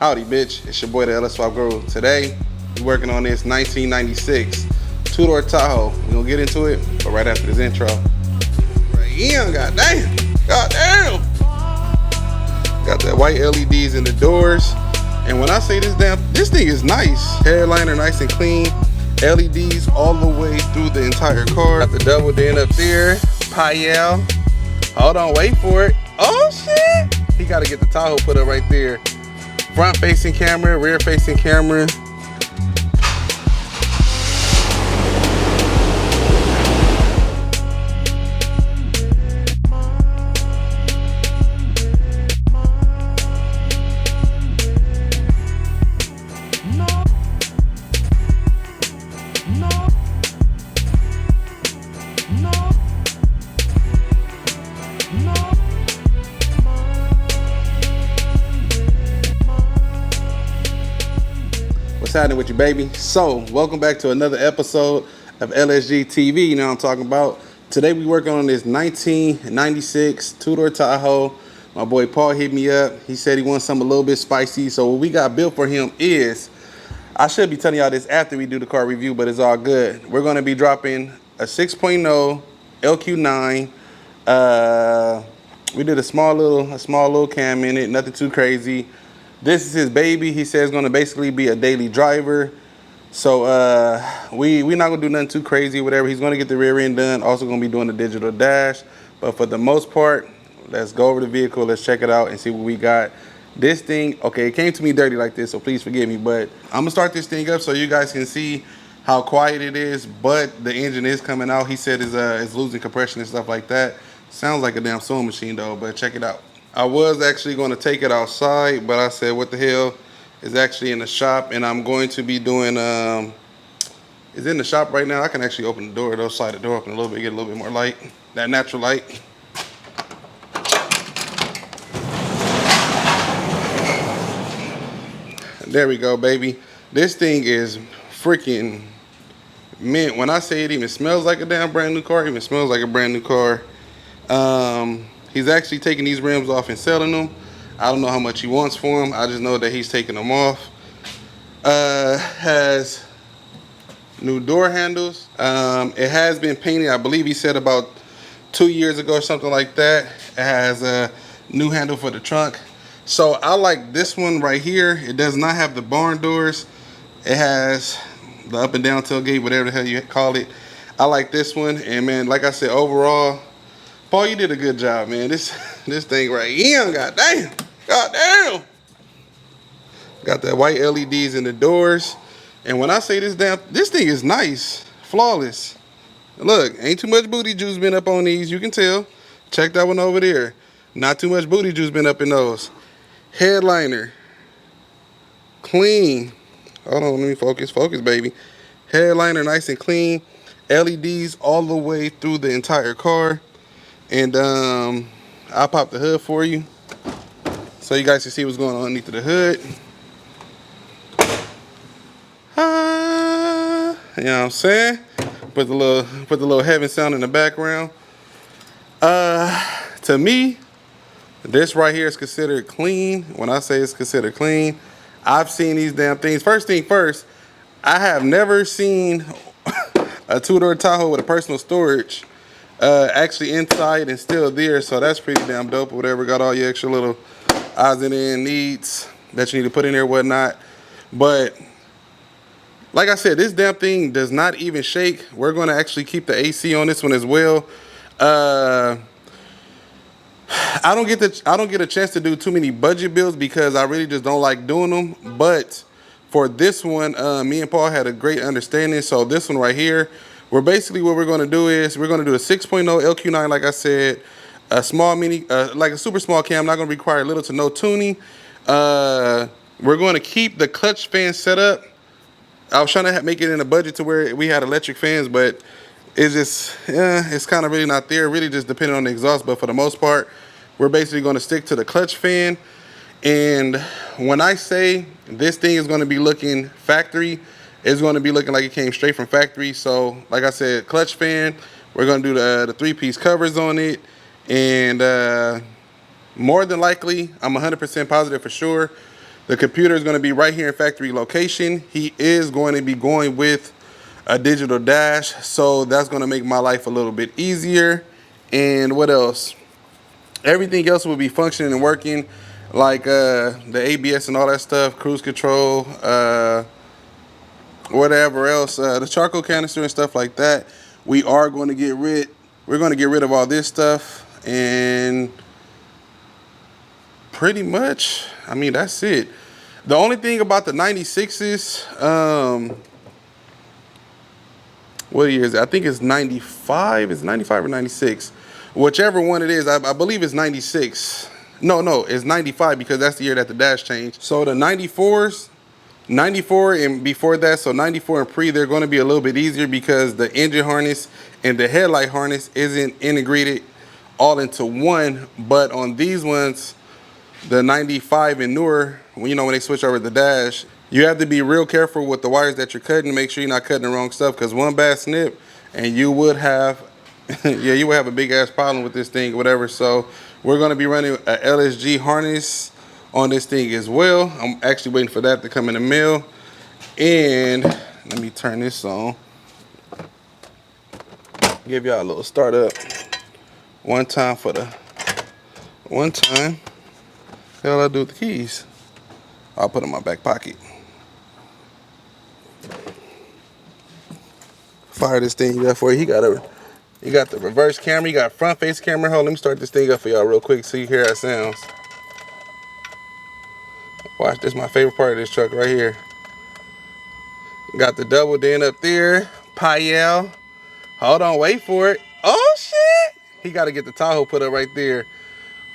Howdy, bitch. It's your boy, the thelsswapguru. Today, we're working on this 1996 two-door Tahoe. We're gonna get into it, but right after this intro. Right in, goddamn. Goddamn. Got that white LEDs in the doors. And when I say this thing is nice. Headliner nice and clean. LEDs all the way through the entire car. Got the double din up there. Payel. Hold on, wait for it. Oh shit! He gotta get the Tahoe put up right there. Front facing camera, rear facing camera. What's happening with you, baby? So, welcome back to another episode of LSG TV. You know what I'm talking about. Today we working on this 1996 two-door Tahoe. My boy Paul hit me up. He said he wants something a little bit spicy. So what we got built for him is, I should be telling y'all this after we do the car review, but it's all good. We're going to be dropping a 6.0 Lq9. We did a small little cam in it, nothing too crazy. This is his baby. He says it's gonna basically be a daily driver. So we're not gonna do nothing too crazy, whatever. He's gonna get the rear end done. Also gonna be doing the digital dash. But for the most part, let's go over the vehicle. Let's check it out and see what we got. This thing, okay, it came to me dirty like this, so please forgive me. But I'm gonna start this thing up so you guys can see how quiet it is. But the engine is coming out. He said it's losing compression and stuff like that. Sounds like a damn sewing machine though, but check it out. I was actually going to take it outside, but I said, what the hell, it's actually in the shop, and I'm going to be doing, it's in the shop right now. I can actually open the door, though, slide the door open a little bit, get a little bit more light, that natural light. There we go, baby. This thing is freaking mint. When I say it even smells like a damn brand new car, it even smells like a brand new car. He's actually taking these rims off and selling them. I don't know how much he wants for them. I just know that he's taking them off. Has new door handles. It has been painted, I believe he said about 2 years ago or something like that. It has a new handle for the trunk. So I like this one right here. It does not have the barn doors. It has the up and down tailgate, whatever the hell you call it. I like this one. And man, like I said, overall, Paul, you did a good job, man. This thing right here, goddamn. Got that white LEDs in the doors. And when I say this thing is nice, flawless. Look, ain't too much booty juice been up on these, you can tell. Check that one over there. Not too much booty juice been up in those. Headliner, clean. Hold on, let me focus, baby. Headliner nice and clean. LEDs all the way through the entire car. And I'll pop the hood for you so you guys can see what's going on underneath of the hood. You know what I'm saying? Put the little heaven sound in the background. To me, this right here is considered clean. When I say it's considered clean, I've seen these damn things. First thing first, I have never seen a two-door Tahoe with a personal storage actually inside and still there, so that's pretty damn dope or whatever. Got all your extra little odds and ends needs that you need to put in there, whatnot. But like I said, this damn thing does not even shake. We're going to actually keep the AC on this one as well. I don't get a chance to do too many budget builds because I really just don't like doing them. But for this one, me and Paul had a great understanding. So this one right here, what we're going to do is we're going to do a 6.0 Lq9, like I said, a small mini, like a super small cam, not going to require little to no tuning. We're going to keep the clutch fan set up. I was trying to make it in a budget to where we had electric fans, but it's just, it's kind of really not there, really just depending on the exhaust. But for the most part, we're basically going to stick to the clutch fan. And when I say this thing is going to be looking factory, it's going to be looking like it came straight from factory. So like I said, clutch fan, we're going to do the three-piece covers on it. And more than likely, I'm 100% positive for sure, The computer is going to be right here in factory location. He is going to be going with a digital dash, so that's going to make my life a little bit easier. And what else? Everything else will be functioning and working, like the ABS and all that stuff, cruise control, whatever else, the charcoal canister and stuff like that. We're going to get rid of all this stuff, and pretty much, I mean, that's it. The only thing about the 96s, what year is it? I think it's 95. It's 95 or 96. Whichever one it is, I believe it's 96. No, it's 95 because that's the year that the dash changed. So the 94s, 94 and before that, so 94 and pre, they're going to be a little bit easier because the engine harness and the headlight harness isn't integrated all into one. But on these ones, the 95 and newer, you know, when they switch over the dash, you have to be real careful with the wires that you're cutting to make sure you're not cutting the wrong stuff, because one bad snip and you would have yeah, you would have a big ass problem with this thing, whatever. So we're going to be running a LSG harness on this thing as well. I'm actually waiting for that to come in the mail. And let me turn this on, give y'all a little startup one time. Hell, I do with the keys. I'll put them in my back pocket. Fire this thing up for you. You got the reverse camera, you got front face camera. Hold on, let me start this thing up for y'all real quick so you hear how it sounds. Watch, this is my favorite part of this truck right here. Got the double den up there. Payel. Hold on, wait for it. Oh shit! He got to get the Tahoe put up right there.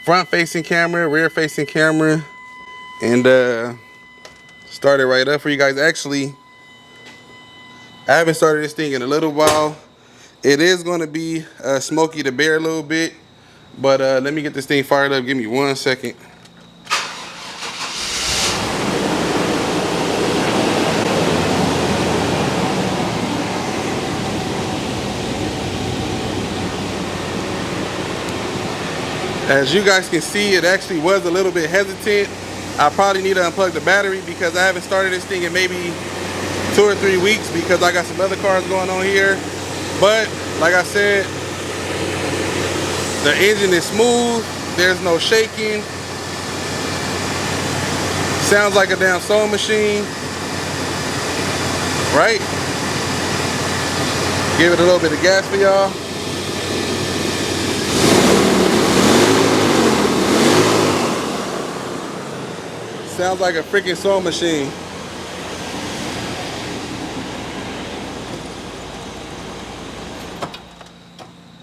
Front facing camera, rear facing camera, and start it right up for you guys. Actually, I haven't started this thing in a little while. It is going to be smoky to bear a little bit, but let me get this thing fired up. Give me 1 second. As you guys can see, it actually was a little bit hesitant. I probably need to unplug the battery because I haven't started this thing in maybe 2 or 3 weeks because I got some other cars going on here. But like I said, the engine is smooth. There's no shaking. Sounds like a damn sewing machine, right? Give it a little bit of gas for y'all. Sounds like a freaking sewing machine.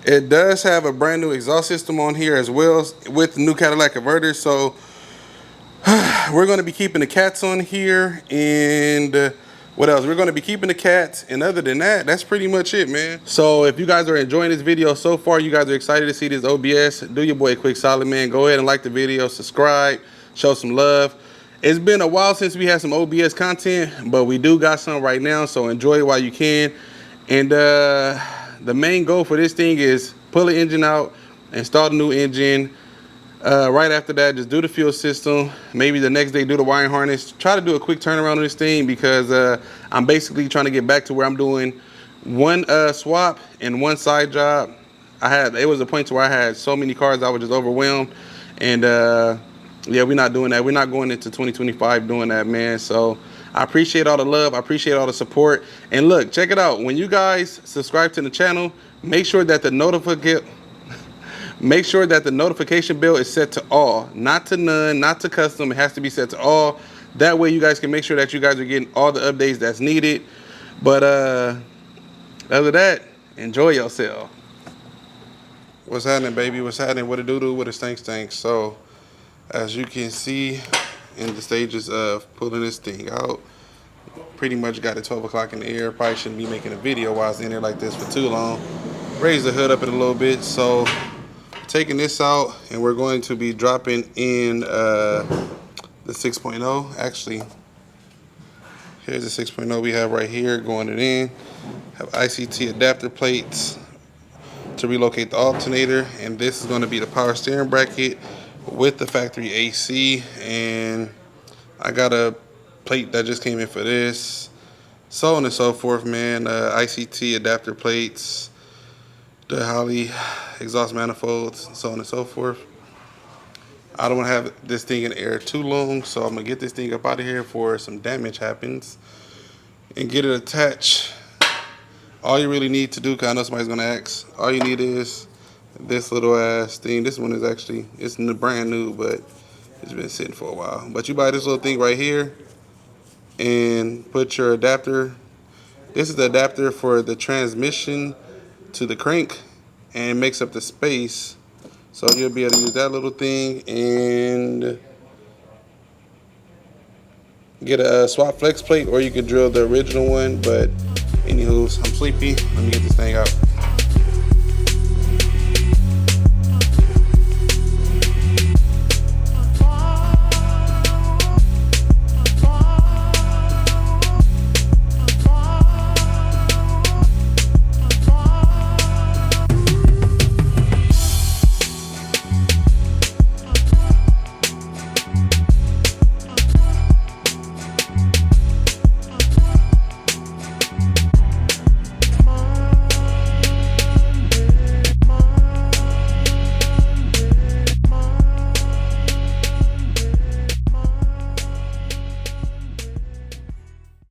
It does have a brand new exhaust system on here as well with the new Cadillac converter. So we're going to be keeping the cats on here, and what else? We're going to be keeping the cats, and other than that, that's pretty much it, man. So if you guys are enjoying this video so far, you guys are excited to see this OBS, do your boy a quick solid, man. Go ahead and like the video, subscribe, show some love. It's been a while since we had some OBS content, but we do got some right now, so enjoy it while you can. And the main goal for this thing is pull the engine out, install the new engine. Right after that, just do the fuel system. Maybe the next day do the wiring harness. Try to do a quick turnaround on this thing because I'm basically trying to get back to where I'm doing one swap and one side job. It was a point to where I had so many cars I was just overwhelmed, and yeah, we're not doing that. We're not going into 2025 doing that, man. So I appreciate all the love. I appreciate all the support. And look, check it out. When you guys subscribe to the channel, make sure that the notification bell is set to all, not to none, not to custom. It has to be set to all. That way you guys can make sure that you guys are getting all the updates that's needed. But other than that, enjoy yourself. What's happening, baby? What's happening? What it do? What it stinks? So as you can see in the stages of pulling this thing out, pretty much got it 12 o'clock in the air. Probably shouldn't be making a video while I was in there like this for too long. Raise the hood up in a little bit. So taking this out, and we're going to be dropping in the 6.0. Actually, here's the 6.0 we have right here, going it in. Have ICT adapter plates to relocate the alternator, and this is going to be the power steering bracket with the factory AC. And I got a plate that just came in for this. So on and so forth, man. ICT adapter plates, the Holly exhaust manifolds, so on and so forth. I don't want to have this thing in the air too long, so I'm going to get this thing up out of here before some damage happens and get it attached. All you really need to do, because I know somebody's going to ask, all you need is this little ass thing. This one is actually, it's brand new, but it's been sitting for a while. But you buy this little thing right here and put your adapter. This is the adapter for the transmission to the crank, and it makes up the space. So you'll be able to use that little thing and get a swap flex plate, or you could drill the original one. But anywho, I'm sleepy. Let me get this thing out.